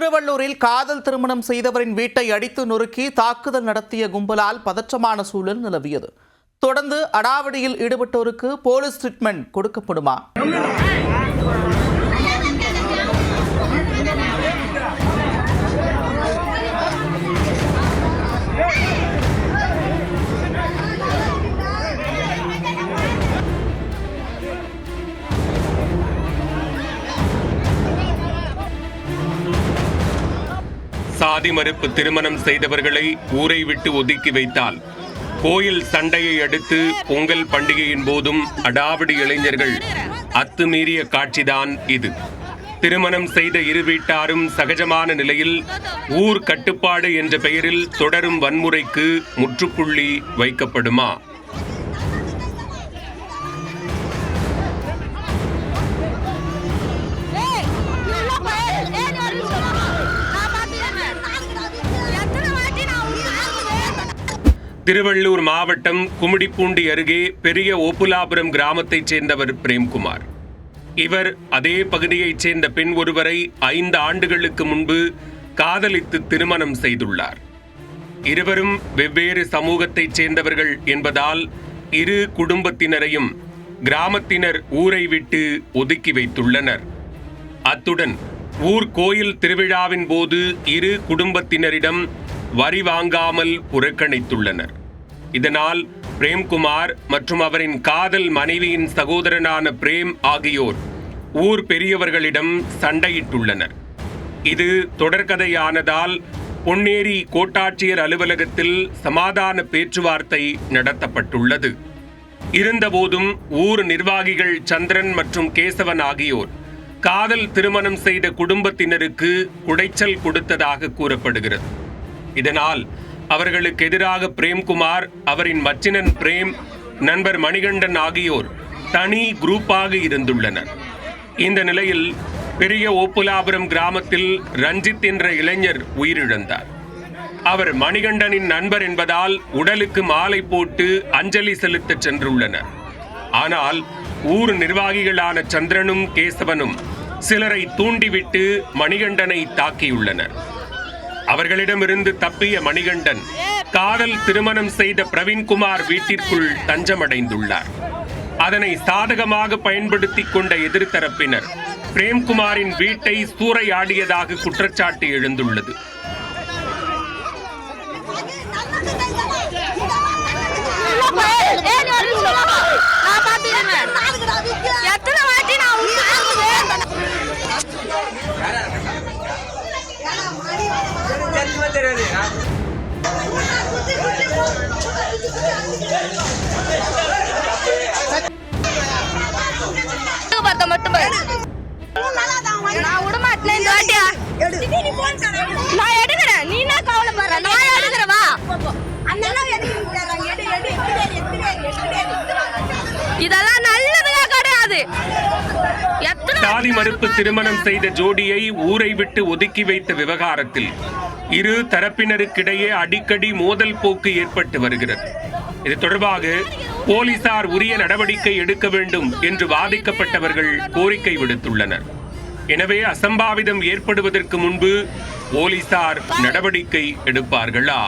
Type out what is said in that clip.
திருவள்ளூரில் காதல் திருமணம் செய்தவரின் வீட்டை அடித்து நொறுக்கி தாக்குதல் நடத்திய கும்பலால் பதற்றமான சூழல் நிலவியது. தொடர்ந்து அடாவடியில் ஈடுபட்டோருக்கு போலீஸ் ட்ரீட்மெண்ட் கொடுக்கப்படுமா? சாதி மறுப்பு திருமணம் செய்தவர்களை ஊரை விட்டு ஒதுக்கி வைத்தால் கோயில் சண்டையை அடுத்து பொங்கல் பண்டிகையின் போதும் அடாவடி இளைஞர்கள் அத்துமீறிய காட்சிதான் இது. திருமணம் செய்த இரு வீட்டாரும் சகஜமான நிலையில் ஊர் கட்டுப்பாடு என்ற பெயரில் தொடரும் வன்முறைக்கு முற்றுப்புள்ளி வைக்கப்படுமா? திருவள்ளூர் மாவட்டம் கும்மிடிப்பூண்டி அருகே பெரிய ஓப்புலாபுரம் கிராமத்தைச் சேர்ந்தவர் பிரேம்குமார். இவர் அதே பகுதியைச் சேர்ந்த பெண் ஒருவரை 5 ஆண்டுகளுக்கு முன்பு காதலித்து திருமணம் செய்துள்ளார். இருவரும் வெவ்வேறு சமூகத்தைச் சேர்ந்தவர்கள் என்பதால் இரு குடும்பத்தினரையும் கிராமத்தினர் ஊரை விட்டு ஒதுக்கி வைத்துள்ளனர். அத்துடன் ஊர் கோயில் திருவிழாவின் போது இரு குடும்பத்தினரிடம் வரி வாங்காமல் புறக்கணித்துள்ளனர். இதனால் பிரேம்குமார் மற்றும் அவரின் காதல் மனைவியின் சகோதரனான பிரேம் ஆகியோர் ஊர் பெரியவர்களிடம் சண்டையிட்டுள்ளனர். இது தொடர்கதையானதால் பொன்னேரி கோட்டாட்சியர் அலுவலகத்தில் சமாதான பேச்சுவார்த்தை நடத்தப்பட்டுள்ளது. இருந்தபோதும் ஊர் நிர்வாகிகள் சந்திரன் மற்றும் கேசவன் ஆகியோர் காதல் திருமணம் செய்த குடும்பத்தினருக்கு குடைச்சல் கொடுத்ததாக கூறப்படுகிறது. இதனால் அவர்களுக்கு எதிராக பிரேம்குமார், அவரின் மச்சினன் பிரேம், நண்பர் மணிகண்டன் ஆகியோர் தனி குரூப்பாக இருந்துள்ளனர். இந்த நிலையில் பெரிய ஓப்புலாபுரம் கிராமத்தில் ரஞ்சித் என்ற இளைஞர் உயிரிழந்தார். அவர் மணிகண்டனின் நண்பர் என்பதால் உடலுக்கு மாலை போட்டு அஞ்சலி செலுத்த சென்றுள்ளனர். ஆனால் ஊர் நிர்வாகிகளான சந்திரனும் கேசவனும் சிலரை தூண்டிவிட்டு மணிகண்டனை தாக்கியுள்ளனர். அவர்களிடமிருந்து தப்பிய மணிகண்டன் காதல் திருமணம் செய்த பிரவீன்குமார் வீட்டிற்குள் தஞ்சமடைந்துள்ளார். அதனை சாதகமாக பயன்படுத்திக் கொண்ட எதிர்த்தரப்பினர் பிரேம்குமாரின் வீட்டை சூறையாடியதாக குற்றச்சாட்டு எழுந்துள்ளது. இதெல்லாம் நல்லதுగా கிடையாது. சாதி மறுப்பு திருமணம் செய்த ஜோடியை ஊரை விட்டு ஒதுக்கி வைத்த விவகாரத்தில் இரு தரப்பினருக்கிடையே அடிக்கடி மோதல் போக்கு ஏற்பட்டு வருகிறது. இது தொடர்பாக போலீசார் உரிய நடவடிக்கை எடுக்க வேண்டும் என்று பாதிக்கப்பட்டவர்கள் கோரிக்கை விடுத்துள்ளனர். எனவே அசம்பாவிதம் ஏற்படுவதற்கு முன்பு போலீசார் நடவடிக்கை எடுப்பார்களா?